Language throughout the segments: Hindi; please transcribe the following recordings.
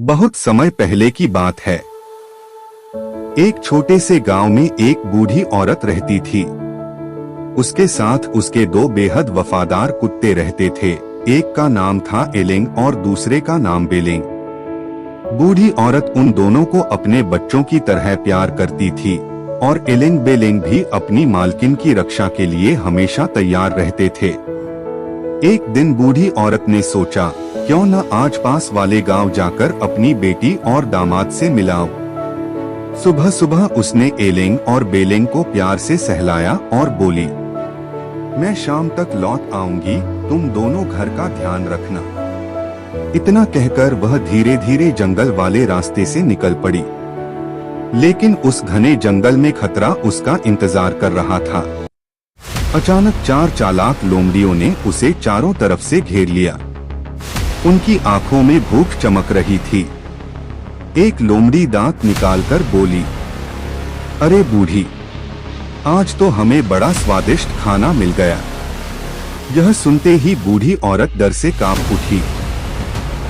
बहुत समय पहले की बात है। एक छोटे से गांव में एक बूढ़ी औरत रहती थी। उसके साथ उसके दो बेहद वफादार कुत्ते रहते थे। एक का नाम था एलिंग और दूसरे का नाम बेलिंग। बूढ़ी औरत उन दोनों को अपने बच्चों की तरह प्यार करती थी और एलिंग बेलिंग भी अपनी मालकिन की रक्षा के लिए हमेशा तैयार रहते थे। एक दिन बूढ़ी औरत ने सोचा, क्यों न आज पास वाले गांव जाकर अपनी बेटी और दामाद से मिलाऊं। सुबह सुबह उसने एलिंग और बेलिंग को प्यार से सहलाया और बोली, मैं शाम तक लौट आऊंगी, तुम दोनों घर का ध्यान रखना। इतना कहकर वह धीरे धीरे जंगल वाले रास्ते से निकल पड़ी। लेकिन उस घने जंगल में खतरा उसका इंतजार कर रहा था। अचानक चार चालाक लोमड़ियों ने उसे चारों तरफ से घेर लिया। उनकी आंखों में भूख चमक रही थी। एक लोमड़ी दांत निकालकर बोली, अरे बूढ़ी, आज तो हमें बड़ा स्वादिष्ट खाना मिल गया। यह सुनते ही बूढ़ी औरत डर से कांप उठी,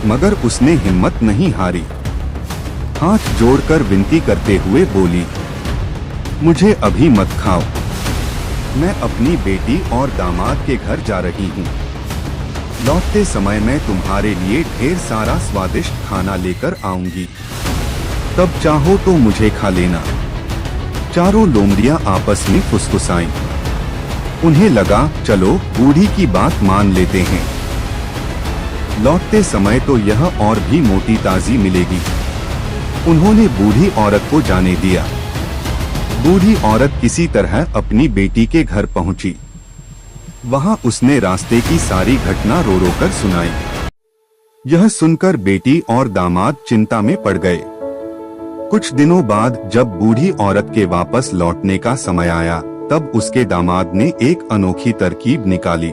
मगर उसने हिम्मत नहीं हारी। हाथ जोड़कर विनती करते हुए बोली, मुझे अभी मत खाओ, मैं अपनी बेटी और दामाद के घर जा रही हूँ। लौटते समय मैं तुम्हारे लिए ढेर सारा स्वादिष्ट खाना लेकर आऊंगी, तब चाहो तो मुझे खा लेना। चारों लोमड़ियां आपस में फुसफुसाईं। उन्हें लगा, चलो बूढ़ी की बात मान लेते हैं। लौटते समय तो यह और भी मोटी ताजी मिलेगी। उन्होंने बूढ़ी औरत को जाने दिया। बूढ़ी औरत किसी तरह अपनी बेटी के घर पहुंची। वहां उसने रास्ते की सारी घटना रो रो कर सुनाई। यह सुनकर बेटी और दामाद चिंता में पड़ गए। कुछ दिनों बाद जब बूढ़ी औरत के वापस लौटने का समय आया, तब उसके दामाद ने एक अनोखी तरकीब निकाली।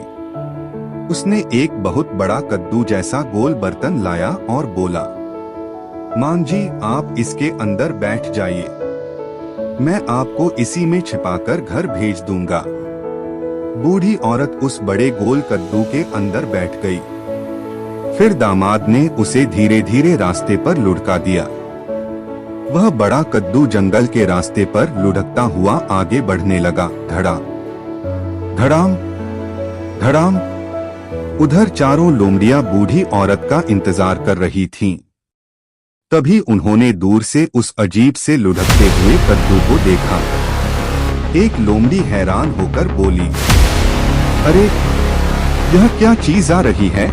उसने एक बहुत बड़ा कद्दू जैसा गोल बर्तन लाया और बोला, मां जी, आप इसके अंदर बैठ जाइए, मैं आपको इसी में छिपाकर घर भेज दूंगा। बूढ़ी औरत उस बड़े गोल कद्दू के अंदर बैठ गई। फिर दामाद ने उसे धीरे धीरे रास्ते पर लुढ़का दिया। वह बड़ा कद्दू जंगल के रास्ते पर लुढ़कता हुआ आगे बढ़ने लगा। धड़ा धड़ाम धड़ाम। उधर चारों लोमड़ियां बूढ़ी औरत का इंतजार कर रही थीं। तभी उन्होंने दूर से उस अजीब से लुढ़कते हुए कद्दू को देखा। एक लोमड़ी हैरान होकर बोली, अरे यह क्या चीज आ रही है।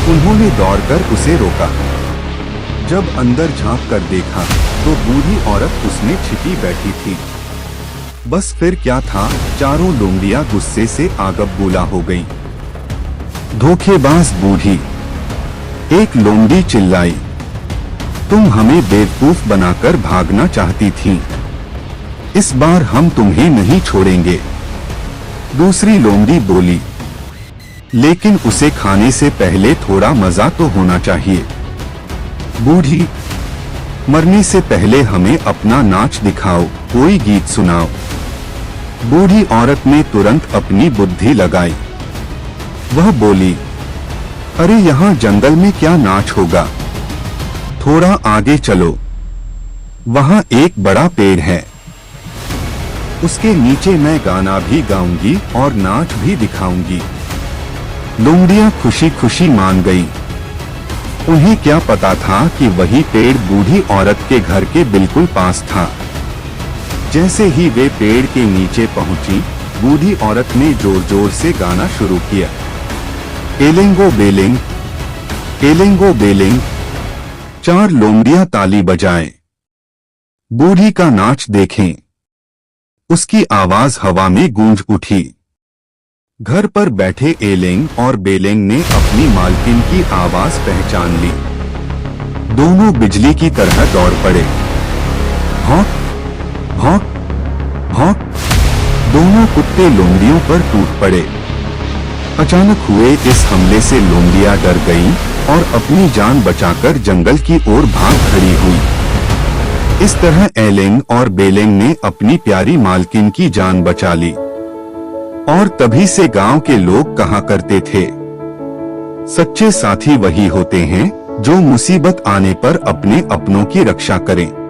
उन्होंने दौड़कर उसे रोका। जब अंदर झांक कर देखा तो बूढ़ी औरत उसमें छिपी बैठी थी। बस फिर क्या था, चारों लोमड़ियां गुस्से से आगबबूला हो गईं। धोखेबाज बूढ़ी, एक लोमड़ी चिल्लाई, तुम हमें बेवकूफ बनाकर भागना चाहती थीं। इस बार हम तुम्हें नहीं छोड़ेंगे। दूसरी लोमड़ी बोली, लेकिन उसे खाने से पहले थोड़ा मजा तो होना चाहिए। बूढ़ी, मरने से पहले हमें अपना नाच दिखाओ, कोई गीत सुनाओ। बूढ़ी औरत ने तुरंत अपनी बुद्धि लगाई। वह बोली, अरे यहाँ जंगल में क्या नाच होगा, थोड़ा आगे चलो, वहाँ एक बड़ा पेड़ है, उसके नीचे मैं गाना भी गाऊंगी और नाच भी दिखाऊंगी। लोमड़ियां खुशी खुशी मान गईं। उन्हें क्या पता था कि वही पेड़ बूढ़ी औरत के घर के बिल्कुल पास था। जैसे ही वे पेड़ के नीचे पहुंची, बूढ़ी औरत ने जोर जोर से गाना शुरू किया। एलिंगो बेलिंग, एलिंगो बेलिंग। चार लोमड़ियां ताली बजाएं। बूढ़ी का नाच देखें। उसकी आवाज हवा में गूंज उठी। घर पर बैठे एलिंग और बेलिंग ने अपनी मालकिन की आवाज पहचान ली। दोनों बिजली की तरह दौड़ पड़े। भौंक भौंक भौंक। दोनों कुत्ते लोमड़ियों पर टूट पड़े। अचानक हुए इस हमले से लोमड़ियां डर गईं और अपनी जान बचाकर जंगल की ओर भाग खड़ी हुई। इस तरह एलिंग और बेलिंग ने अपनी प्यारी मालकिन की जान बचा ली। और तभी से गांव के लोग कहा करते थे, सच्चे साथी वही होते हैं जो मुसीबत आने पर अपने अपनों की रक्षा करें।